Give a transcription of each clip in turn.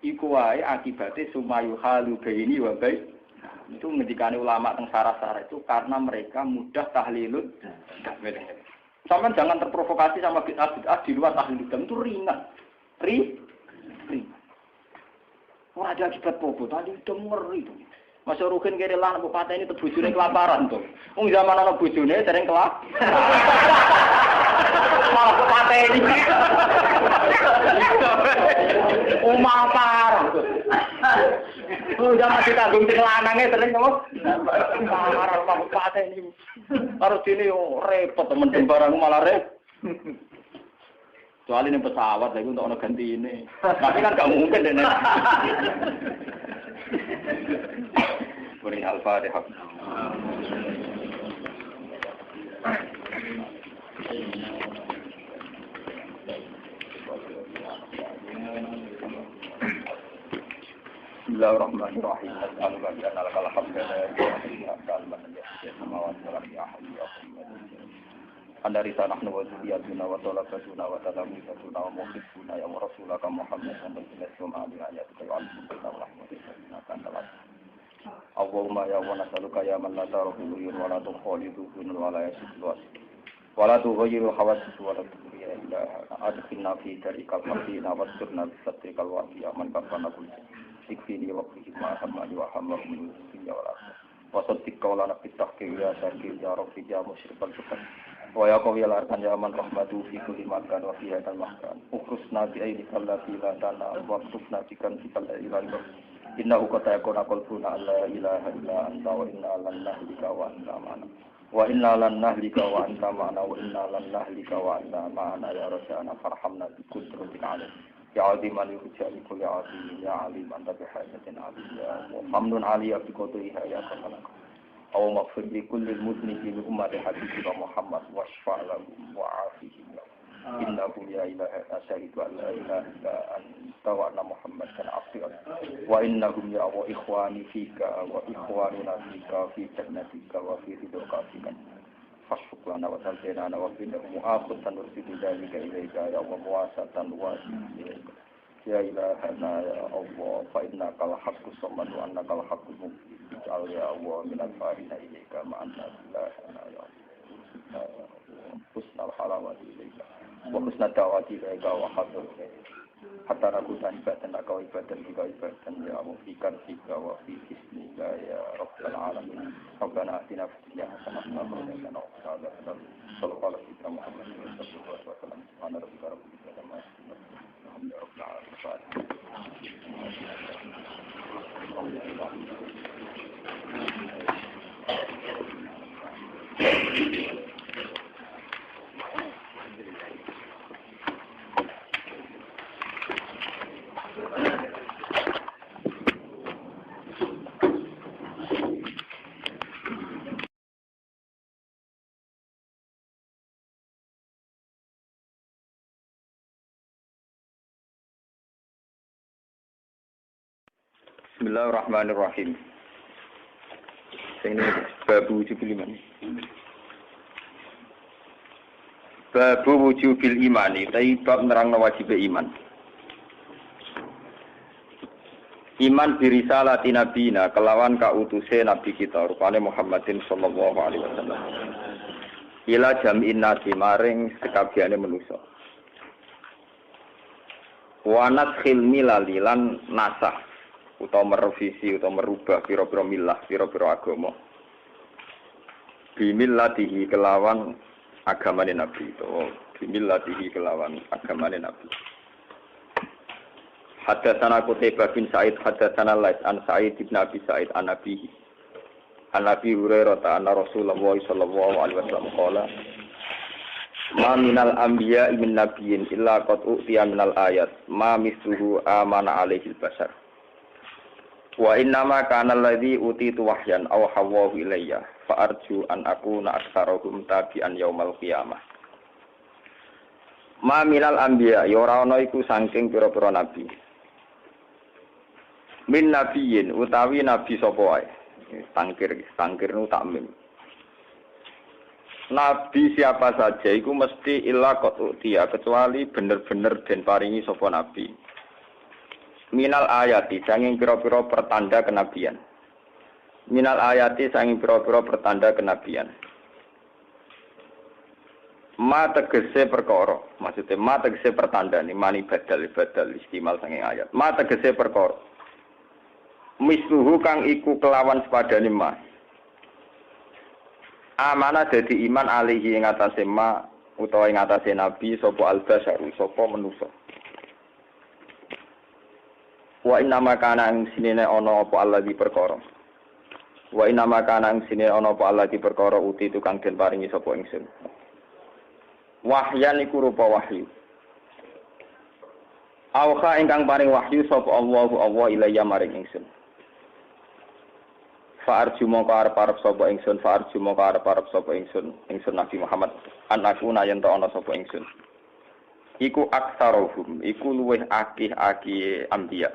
iku wae akibate sumayu halu baini wa bain. Itu ngendikane ulama teng sarah-sarah itu karena mereka mudah tahlilun. Sampai jangan terprovokasi sama bid'ah di luar tahlilun itu ringan. Ringan. Ora ada akibat popo, tadi itu ngeri tuh. Mas Rukin kira lah bu patah ini terbujurnya kelaparan tuh. Ung zaman anak bujurnya sering kelap. Malah bu patah ini. Umah parah tuh. Zaman kita tanggung lanangnya sering ngomong. Parah bu patah ini. Harus ini repot temen barang malah repot. Soalnya ini pesawat lagi untuk orang ganti ini. Tapi kan gak mungkin deh. Beri Al-Fatihah. Bismillahirrahmanirrahim. As'aluka bi anna lakal hamdu la ilaha illa anta al-samawati wal ardi ahad. Andari sanahnu wa zuriyatuna wa talaqatuna wa talamizatuna wa muhibbuna ya rasulaka Muhammad sallallahu alaihi wa sallam. Allahumma ya wa nasaluka ya man la tarahu yun wa la tukhalidu yun wa la yasuddu wa la tughayyiru hawadith wa la tughayyiru ilaha adkhilna fi tarikal haqina wa surna bi satrikal wasiya man kafana kulli sikfini wa fi ma hamali wa hamma min dunya wa akhirah wa saddiqa wa la nafitahki ya sakir ya rabbi ya musyrikal futan wa ya qawiyal arkan ya man rahmatu fi kulli makan wa fi hadal makan ukhusna bi aidikal lati la tana wa tusna bikan fikal ilahi innahu qad yakuna qalbuna la ilaha illa anta wa inna lan nahlika wa anta ma'ana wa inna lan nahlika wa anta ma'ana wa inna lan nahlika wa anta ma'ana ya rabbana farhamna bi qudratika alaina ya aziman yujaliku ya azim ya alim anta bihajatin alim ya hamdun aliyya bi qadriha ya kamalaka aw maghfir li kulli muslimin ummati habibika Muhammad washfa' lahum wa afihim innahu ya ilaha asyhadu an la ilaha illa anta wa anna muhammadan abduhu wa innahum ya wa ikhwani fika wa ikhwanuna fika fi jannatika wa fi ridwaka fashukrana wa tanzina wa bidahum mu'akhatan nursidu dalika ilaika ya wa muwasatan wa ya ilahana ya Allah fa innaka al-haqqus samad wa annaka al-haqqul mubin ij'al ya Allah min al-farina ilaika ma'anna ilahana ya Allah husnal halawati ilaika wa husnad da'wati ilaika wa hadur hatta rakutan ibadan kau ibadan juga ibadan ya Allah fikar fika wa fi ismika ya rabbal alamin rabbana atina fid dunya hasanah wa fil akhirati hasanah sallallahu alaihi wa Muhammad sallallahu alaihi wa sallam ana rabbika rabbil izzati amma yasifun alhamdulillahi Bismillahirrahmanirrahim. Ini bab wujubil iman. Bab wujubil imani, bab nerangno wajib iman. Iman birisalati nabina kelawan kautuse nabi kita rupane Muhammadin sallallahu alaihi wasallam. Ila jam'in nasi maring sekabehane manusa. Wa naskhil milalilan nasah utawa merevisi utawa merubah pira-pira milah, pira-pira agama. Bimillatihi kelawan agamane Nabi utawa bimillatihi kelawan agamane Nabi. Haddatsana Qutaibah bin Sa'id haddatsana Lais an Sa'id bin Abi Sa'id an Nabihi. An Nabi Hurairah anna Rasulullah sallallahu alaihi wasallam qala ma minal anbiya'i min nabiyyin illa qad utiya minal ayat ma misluhu amana alaihi al-bashar. Wa innama kana alladhi utitu wahyan aw hawahu ilayya fa arju an akuna aktsarahum tabi'an yaumal qiyamah. Ma minal anbiya ya ora ana iku saking pira-pira nabi. Min nabiyyin utawi nabi sapa wae. Tangkir nu takmim. Nabi siapa saja iku mesti illa qad utiya kecuali bener-bener den paringi sapa nabi. Minal ayati sanging pira-pira pertanda kenabian. Minal ayati sanging pira-pira pertanda kenabian. Ma tegese perkara, maksudnya ma tegese pertanda nih, mani badal istimal sanging ayat. Ma tegese perkara. Misluhu kang iku kelawan sepadane ma. Amanah dadi iman alihi ing atase ma utawa ing atase nabi sapa al-basyaru sapa manusa. Wa inna ma kana ing sinene ana apa Allah di perkara. Wa inna ma kana ing sinene ana apa Allah di perkara uti tukang den paringi sapa ingsun. Wahyan iku rupa wahyu. Awha ingkang paring wahyu sapa Allah ilayya maring ingsun. Fa'arju mongko arep-arep sapa ingsun, fa'arju mongko arep-arep sapa ingsun Nabi Muhammad anakku yen ta ana sapa ingsun. Iku aksarohum, iku luweh akih-akih anbiya.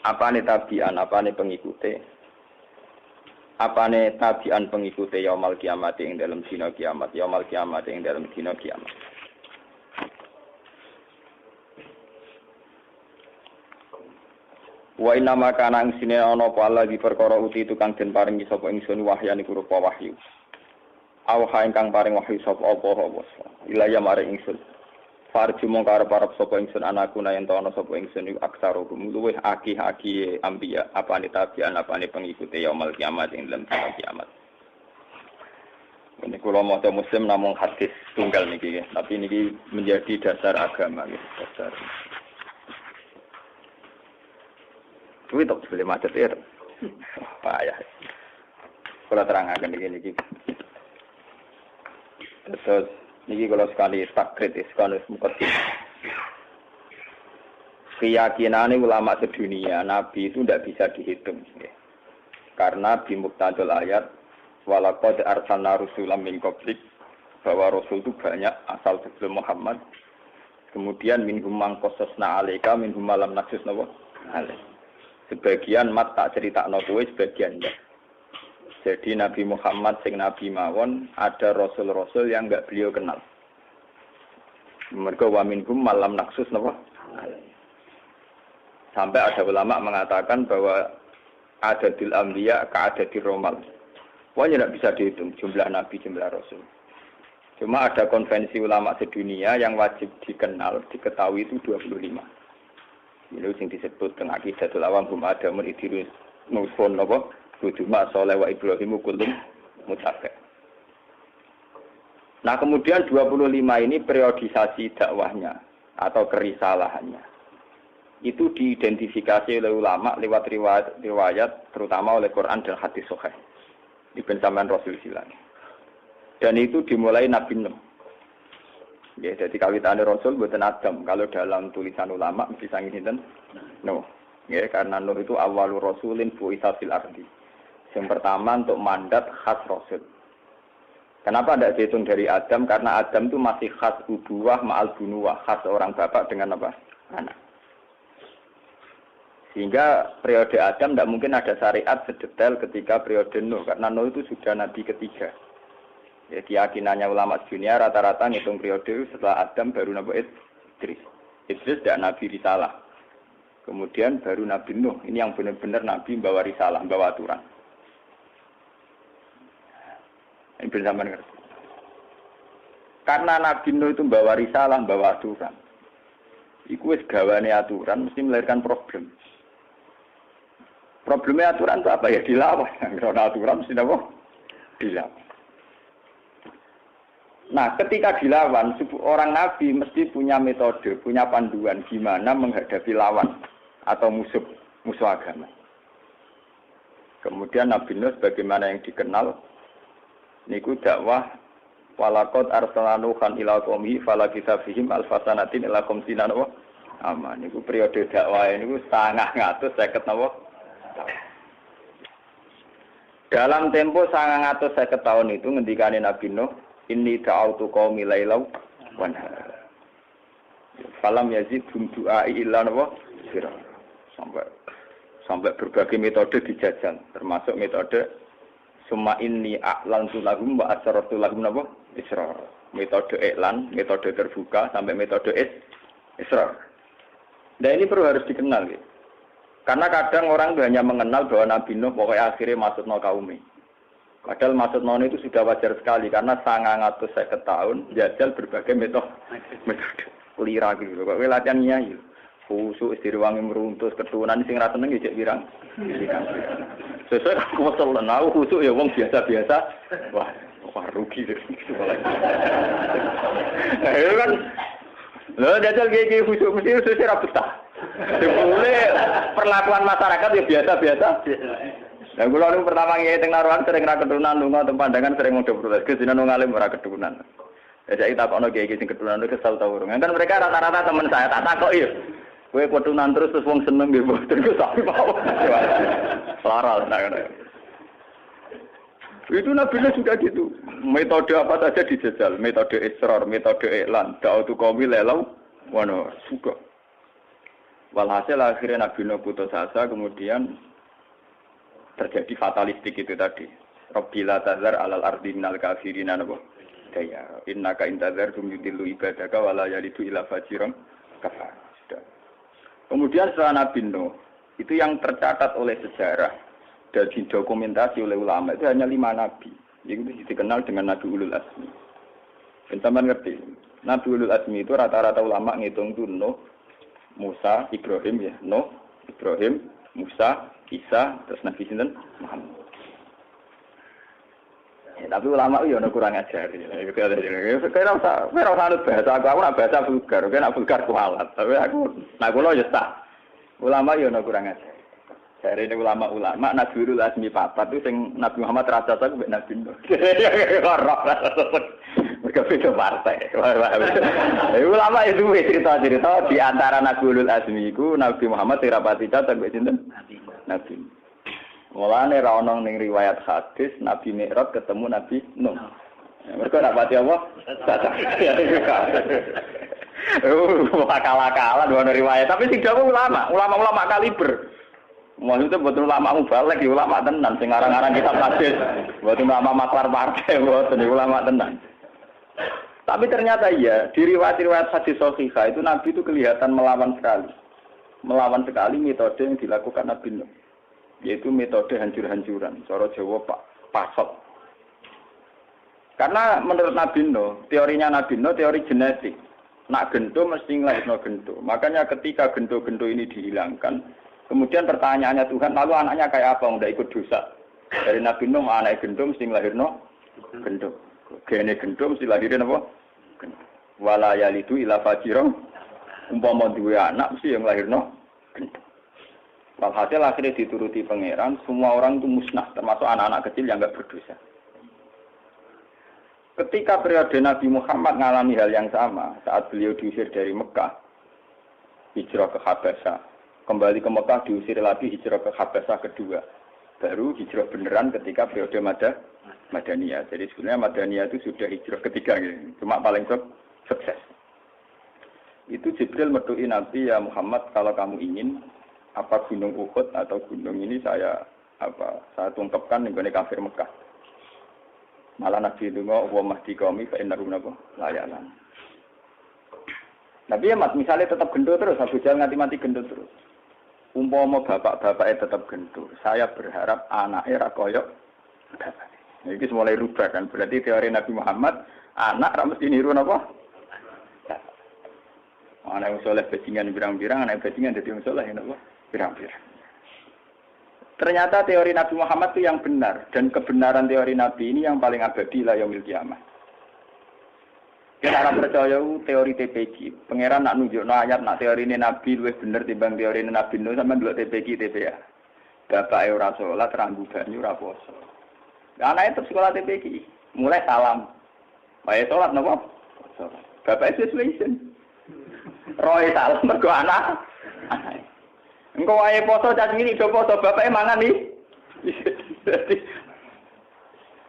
Apane tabian, apane pengikute? Apane tabian pengikute yaumul kiamat ing dalam dina kiamat, yaumul kiamat ing dalam dina kiamat. Wa inna ma kana ing sine ana apa Allah di perkara uti tukang den paringi sapa ingsun wahyan iku rupa wahyu. Awha ingkang paring wahyu sapa apa ilaya maring ingsun. Farju mongko arep sapa ingsun anakku yen ta ana sapa ingsun iku aksaro luweh akih-akih anbiya apane tabian apane pengikute yaumul kiamat ing dalam dina kiamat. Ini kula maca muslim namung hadis tunggal niki, tapi niki menjadi dasar agama gitu, dasar. Kuwi tok boleh macet ya. Payah. Kula terangaken niki. Terus niki kalau sekali tak kritis, kalau mukaddim. Keyakinan ulama sedunia, Nabi itu tidak bisa dihitung. Ya. Karena di muqtadul ayat, walaqad arsalna rusulan min qablik, bahwa Rasul itu banyak asal sebelum Muhammad. Kemudian minhum man qasasna 'alaika, minhum ma lam naqsus alaik. Sebagian mat tak critakno kowe, sebagian enggak. Jadi Nabi Muhammad sing Nabi mawon ada rasul-rasul yang enggak beliau kenal. Mergo wa minhum malam naksus napa? Sampai ada ulama mengatakan bahwa adadil anbiya ka adadir romal. Pokoknya tidak bisa dihitung jumlah nabi, jumlah rasul. Cuma ada konvensi ulama sedunia yang wajib dikenal, diketahui itu 25. Ini yang disebut dengan akidatul awam hum adamun idrus nufun napa? Buduma soleh wa Ibrahimu kulum mutaqe. Nah kemudian 25 ini periodisasi dakwahnya atau kerisalahannya. Itu diidentifikasi oleh ulama lewat riwayat terutama oleh Quran dan hadis sahih. Ibn Saman Rasul Silang. Dan itu dimulai Nabi Nuh. Ya, jadi kawitannya Rasul buatan Adam. Kalau dalam tulisan ulama mesti sangi sinten Nuh. Ya, karena Nuh itu awalur rasulin bu'itsa fil ardi. Yang pertama untuk mandat khas Rasul. Kenapa tidak dihitung dari Adam? Karena Adam itu masih khas ubuwah ma'al bunuwah. Khas orang bapak dengan apa? Anak. Sehingga periode Adam tidak mungkin ada syariat sedetail ketika periode Nuh. Karena Nuh itu sudah nabi ketiga. Ya, keyakinannya ulama dunia rata-rata ngitung periode setelah Adam baru Nabi Idris. Idris tidak nabi risalah. Kemudian baru Nabi Nuh. Ini yang benar-benar nabi bawa risalah, bawa aturan. Ini bersama ngerti. Karena Nabi Nuh itu bawa risalah, bawa aturan. Iku wis gawane aturan mesti melahirkan problem. Problemnya aturan itu apa ya? Dilawan. Karena aturan mesti apa? Dilawan. Nah, ketika dilawan, orang Nabi mesti punya metode, punya panduan gimana menghadapi lawan atau musuh agama. Kemudian Nabi Nuh bagaimana yang dikenal, niku dakwah walaqad arsalna nuhan ila qaumi falakita fihim alfasanatin ila qamsinan wa aman. Niku periode dakwah niku 950 napa. Dalam tempo 950 tahun itu ngendikane Nabi Nuh, inni da'autu qaumi lailau wa nahar. Falam yazidhum du'ai illa wa sirra. Sampai berbagai metode dijajal, termasuk metode summa inni a'lantu lahum wa asrartu lahum napa israr. Metode iklan, metode terbuka sampai metode israr. Nah ini perlu harus dikenal gitu. Karena kadang orang hanya mengenal bahwa Nabi Nuh pokoknya akhirnya masuk no kaumnya. Padahal masuk no itu sudah wajar sekali karena 950 tahun jajal berbagai metode lira gitu. Kok latihan nyai. Khusuk istirawangi meruntus keturunan sing ra seneng ya cek pirang. Sesuai aku kesel aku khusuk ya wong biasa-biasa. Wah rugi deh. Itu kan lho jajal gigi khusuk mesti ora betah. Boleh perlakuan masyarakat ya biasa-biasa. Nah, kula niku pertama nggih teng Naruan sering ra keturunan lunga teng Pandangan sering modho protes. Kesine nang alim ora keturunan. Ya saiki takokno kiai sing keturunan itu kesal ta urung. Kan mereka rata-rata teman saya tak takoki. Kowe keturunan terus wong seneng nggih mboten ku sak mau. Laral nah. Itu Nabi sudah gitu. Metode apa saja dijajal, metode israr, metode iklan, da'utu qaumi lelau wono suka. Walhasil akhirnya Nabi Nuh putus asa, kemudian terjadi fatalistik itu tadi. Rabbila tazar alal ardi minal kafirina nabo. Daya innaka intazar yudillu ibadaka wala yalidu ila fajiran kafar. Kemudian setelah Nabi Nuh, itu yang tercatat oleh sejarah dan didokumentasi oleh ulama itu hanya 5 nabi. Itu dikenal dengan Nabi Ulul Azmi. Teman ngerti? Nabi Ulul Azmi itu rata-rata ulama ngitung tuh Nuh, Musa, Ibrahim ya, Nuh, Ibrahim, Musa, Isa, terus Nabi sinten Muhammad. Ya, tapi ulama itu ya kurang ajar. Kira usah anut bahasa aku nak bahasa vulgar, nak vulgar kualat. Tapi aku lo ya tak. Ulama ya kurang ajar. Dari ini ulama Nabi Ulul Azmi papat itu sing Nabi Muhammad rasa tak mbek Nabi Nuh. Mereka beda partai. Ulama itu cerita di antara Nabi Ulul Azmi iku Nabi Muhammad dirapati cacat mbek sinten? Nabi. Mulane ra ono ning riwayat hadis Nabi Mi'raj ketemu Nabi Nuh. Mereka rapati apa? Cacat. Akal-akalan ono riwayat, tapi tidak ulama kaliber. Maksudnya betul ulama mubalek, ulama tenan, sing aran-aran kitab hadis, betul ulama maklar partai, betul ulama tenan. Tapi ternyata iya, di riwayat-riwayat hadis sahihah itu Nabi itu kelihatan melawan sekali metode yang dilakukan Nabi Nuh, yaitu metode hancur-hancuran, cara Jawa pasok. Karena menurut Nabi Nuh, teorinya Nabi Nuh teori genetik, nak gento mesti ngelahirno gento. Makanya ketika gento-gento ini dihilangkan, kemudian pertanyaannya Tuhan, lalu anaknya kayak apa? Udah ikut dosa. Dari Nabi Nuh, anak gendum mesti lahirno gendum. Gene gendum mesti lahirin apa? Wala yalidu ila fajirong. Umpama duwe anak mesti yang lahirno gendum. Walhasil akhirnya dituruti pangeran, semua orang itu musnah, termasuk anak-anak kecil yang enggak berdosa. Ketika periode Nabi Muhammad mengalami hal yang sama, saat beliau diusir dari Mekah, hijrah ke Habasyah. Kembali ke Mekah diusir lagi hijrah ke Habasyah kedua. Baru hijrah beneran ketika periode Madaniyah. Jadi sebenarnya Madaniyah itu sudah hijrah ketiga gitu. Cuma paling sukses. Itu Jibril medui Nabi, ya Muhammad, kalau kamu ingin apa gunung Uhud atau gunung ini saya tungkapkan dengan kafir Mekah. Malah Nabi itu wa mahdi qaumi fa innahum layalan. Nabi ya misalnya tetap gendut terus, Abu Jahal mati gendut terus. Umpama bapak-bapaknya tetap gendut, saya berharap anaknya ra koyok bapak. Ini mulai rubah kan, berarti teori Nabi Muhammad, anak ra mesti niru napa? Anak yang soleh bajingan birang-birang, anak bajingan jadi yang soleh napa? Birang-birang. Ternyata teori Nabi Muhammad itu yang benar, dan kebenaran teori Nabi ini yang paling abadi la yaumil kiamah. Kita percaya teori TPG. Pangeran nak nunjukno ayat nak teori ini Nabi luwih bener timbang teori ini Nabi Nuh sampean delok TPG TPA. Bapake ora salat, rambu banyu ora poso. Anake tetep sekolah TPG, mulai salam. Wae salat napa? Salat. Bapake sesuaiin. Roe salam mergo anak. Engko wae poso cah cilik do poso, bapake mangan iki.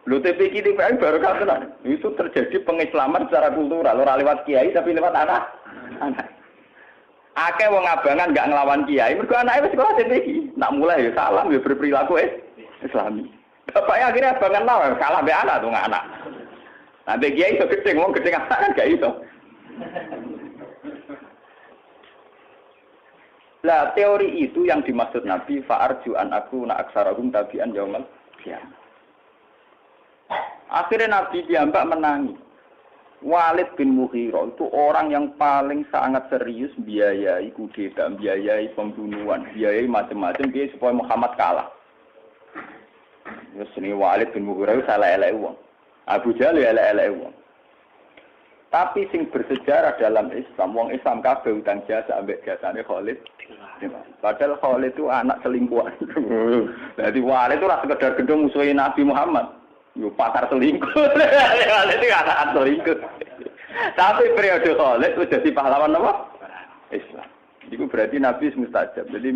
Lho TPG TPA baru tenan. Itu terjadi pengislaman secara kultural, ora lewat kiai tapi lewat anak. Akeh wong abangan enggak nglawan kiai, mergo anake wis sekolah TPG. Nak mulai ya salam ya berperilaku Islami. Bapaknya akhirnya abangan lawan, kalah mbek anak tuh anak. Nanti kiai iso gedeng, wong gedeng anak kan gak iso. Lah teori itu yang dimaksud Nabi fa'arju an aku na aksarahum tabi'an yaumal qiyamah. Akhirnya Nabi diambak menangis. Walid bin Mughirah itu orang yang paling sangat serius biayai kudeta, biayai pembunuhan, biayai macam-macam dia supaya Muhammad kalah. Terus ini Walid bin Mughirah itu salah elek wong. Abu Jahal ya elek wong. Tapi sing bersejarah dalam Islam, wong Islam kabeh utang jasa ambek jasane Khalid. Padahal Khalid itu anak selingkuhan. Jadi Walid itu ora sekedar gendong musuhin Nabi Muhammad. Yo pakar selingkuh. Khalid itu anak selingkuh. Tapi periode Khalid itu jadi pahlawan apa? Islam. Itu berarti Nabi mustajab. Jadi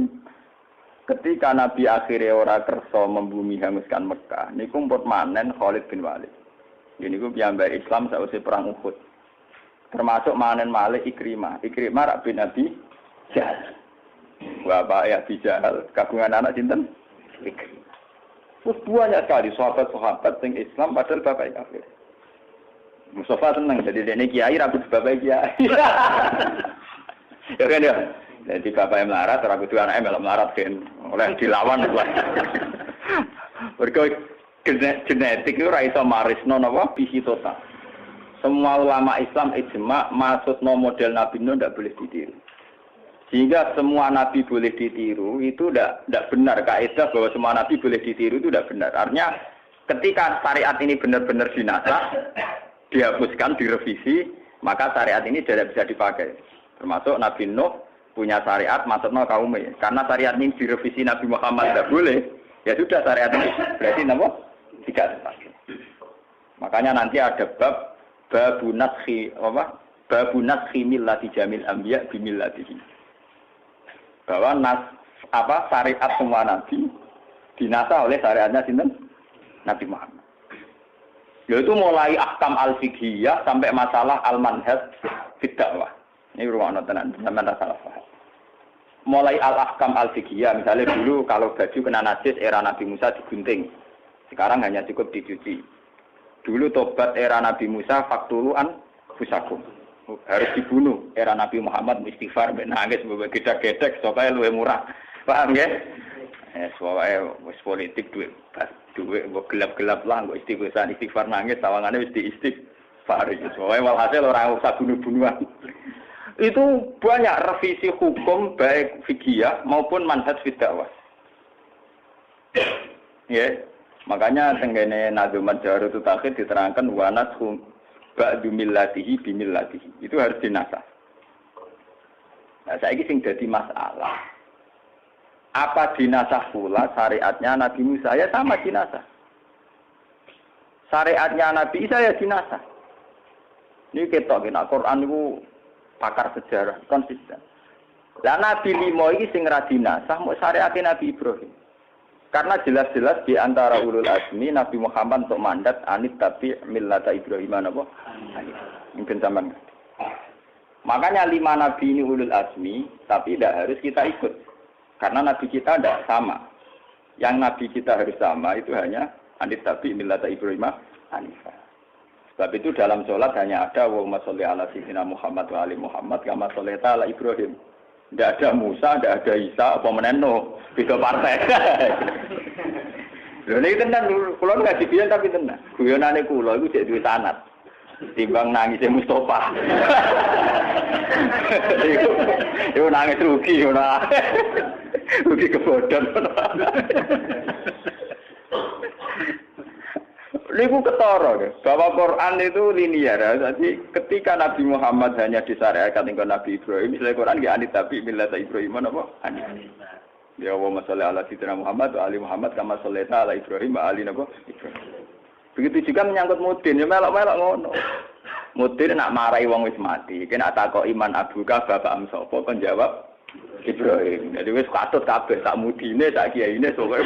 ketika Nabi akhirnya ora kersa membumi hanguskan Mekah, niku mpun manen Khalid bin Walid. Ini ku piyambak Islam sausé perang Uhud. Termasuk manen malih Ikrimah. Ikrimah rak bin Abi Jahal. Bapak Abi Jahal kagungan anak sinten? Ikrimah. Terus banyak sekali sahabat-sahabat yang Islam padahal bapak kafir. Mustafa senang jadi dene kiai rambut bapak kiai. Ya kan ya. Jadi bapak yang melarat rambut anaknya melok melarat kan oleh dilawan lah. Mergo genetik itu ra iso marisno napa bisi total. Semua ulama Islam ijma maksudno model Nabi Nuh ndak boleh ditiru. Sehingga semua nabi boleh ditiru itu tidak benar. Kaidah bahwa semua nabi boleh ditiru itu tidak benar. Artinya ketika syariat ini benar-benar dinasah, dihapuskan, direvisi, maka syariat ini tidak bisa dipakai. Termasuk Nabi Nuh punya syariat maksudnya kaumnya. Karena syariat ini direvisi Nabi Muhammad tidak boleh, ya sudah syariat ini berarti nama tidak dipakai. Makanya nanti ada babu naskhi millati jamil anbiya bimillatihi. Bahwa syariat semua nabi dinasah oleh syariatnya sinten Nabi Muhammad. Yaitu mulai ahkam al-fiqhiyah sampai masalah al-manhaj fid dakwah. Ini ruang tenan sampeyan salah paham. Mulai al-ahkam al-fiqhiyah misalnya dulu kalau baju kena najis era Nabi Musa digunting. Sekarang hanya cukup dicuci. Dulu tobat era Nabi Musa faktuluan fusakum. Harus dibunuh. Era Nabi Muhammad istighfar nangis gedek-gedek supaya luwih murah. Paham nggih? Soale wis politik duit mbok gelap-gelap lah kok istighfar nangis sawangane wis diistighfar iki. Soale walhasil ora usah bunuh-bunuhan. Itu banyak revisi hukum baik fikih maupun manhaj dakwah. Ya, makanya tenggene Nadzumat Jawarut Takhir diterangkan wanat ba'du millatihi bimillatihi. Itu harus dinasah. Nah, saiki sing dadi masalah. Apa dinasah pula syariatnya Nabi Musa? Ya sama dinasah. Syariatnya Nabi Isa ya dinasah. Ini ketok kena Quran itu pakar sejarah konsisten. Lah Nabi limo iki sing ra dinasah mok syariatnya Nabi Ibrahim. Karena jelas-jelas di antara ulul azmi Nabi Muhammad untuk mandat anit tapi millata Ibrahim apa? Mungkin zaman. Makanya 5 nabi ini ulul azmi, tapi tidak harus kita ikut. Karena nabi kita tidak sama. Yang nabi kita harus sama itu hanya anit tapi millata Ibrahim Hanifah. Sebab itu dalam sholat hanya ada Allahumma sholli ala sayyidina Muhammad wa ali Muhammad kama shollaita ala Ibrahim. Tidak ada Musa, tidak ada Isa, apa meneno, beda partai. Lho niki tenan kula ngaji biyen tapi tenan. Guyonane kula iku jek duwe sanad. Timbang nangise Mustofa. Iku nangis rugi ora. Rugi kebodhon. Niku ketara bahwa Quran itu linear. Jadi ketika Nabi Muhammad hanya disyariatkan dengan Nabi Ibrahim, misalnya Quran nggih anit tapi millata Ibrahim apa? Anit. Ya Allahumma sholli ala sayyidina Muhammad wa ali Muhammad kama shollaita ala Ibrahim wa ali Ibrahim. Begitu juga menyangkut mudin, ya melok-melok ngono. Mudin nak marahi wong wis mati, kena takok iman abuka bapakmu sapa kon jawab Ibrahim. Jadi wis katut kabeh sak mudine sak kiyaine pokoke.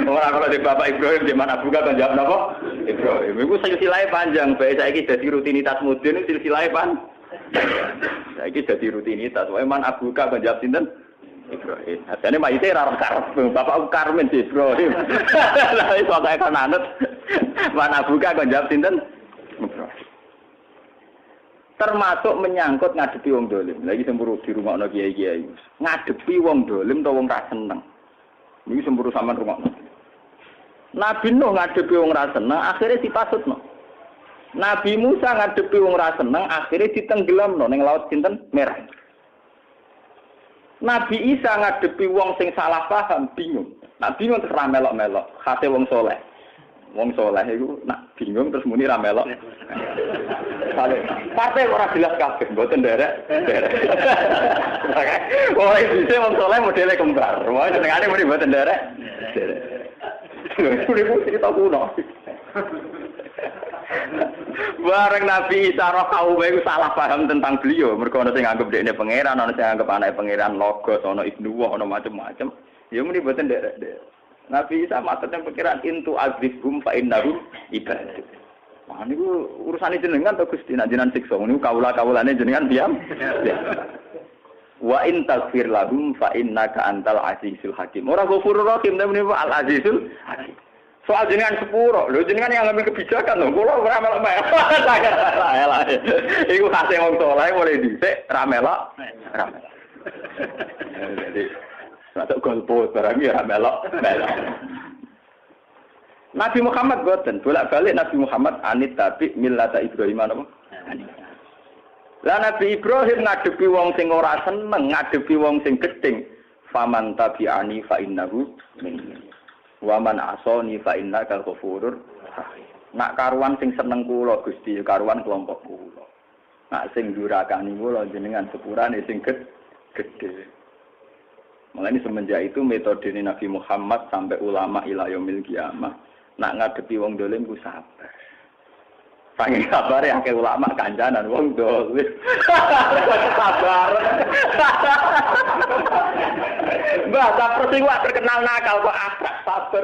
Ora kalau di bapak Ibrahim di mana abuka kon jawab napa? Ibrahim. Iku silsilahe panjang, bae saiki dadi rutinitas mudin silsilahe panjang. Saiki dadi rutinitas, wae man abuka kon jawab sinten? Ibrahim. Asane mayite ra karep, bapakku Karmen di Ibrahim. Lah iso kaya kan anut. Man abuka kon jawab sinten? termasuk menyangkut ngadepi wong dolim. Lagi semburu di rumah no kiai-kiai. Ngadepi wong dolim atau wong ra seneng. Ini semburu sampean rumah no. Nabi Nuh ngadepi wong ra seneng, akhirnya dipasutno. Nabi Musa ngadepi wong ra seneng, akhirnya ditenggelamno ning laut sinten merah. Nabi Isa ngadepi wong sing salah paham, bingung. Nak bingung terus ra melok-melok, khate wong soleh. Wong soleh iku nak bingung terus muni ra melok. Partai ora jelas kabeh, mboten nderek. Wong iki wong soleh modele kembar. Wong jenengane muni mboten nderek. Kuwi cerita kuno. Bareng Nabi Isa roh kaum iku salah paham tentang beliau. Mergo ana sing nganggep dekne pangeran, ana sing nganggep anake pangeran logos, ana ibnu wa, ana macam-macam. Ya muni mboten nderek. Nabi Isa maksudnya pikiran intu azibhum fa innahum ibadah. Nah niku urusane jenengan to Gusti, nek jenengan siksa niku kawula-kawulane jenengan diam. Wa in taghfir lahum fa innaka antal azizul hakim. Ora ghafurur rahim tapi al azizul hakim. Soal jenengan sepuro, lho jenengan yang ngambil kebijakan lho, kula ora melok-melok. Iku khase wong saleh mulai dhisik ra melok. Jadi masuk golput barang ya melok. Nabi Muhammad boten, bolak-balik Nabi Muhammad anit tabi millata Ibrahim apa? Lah Nabi Ibrahim ngadepi wong sing ora seneng, ngadepi wong sing gedeng. Faman tabi'ani fa innahu minni. Wa man asani fa innaka ghafurur rahim. Nak karuan sing seneng kula Gusti, karuan kelompok kula. Nak sing durakani kula jenengan sepurane sing gedhe. Makanya semenjak itu metode Nabi Muhammad sampai ulama ila yaumil qiyamah. Nak ngadepi wong dolim ku sabar. Saking sabar ya ke ulama kancanan wong dolim. Sabar. Mbah, tak perlu terkenal nakal kok sabar.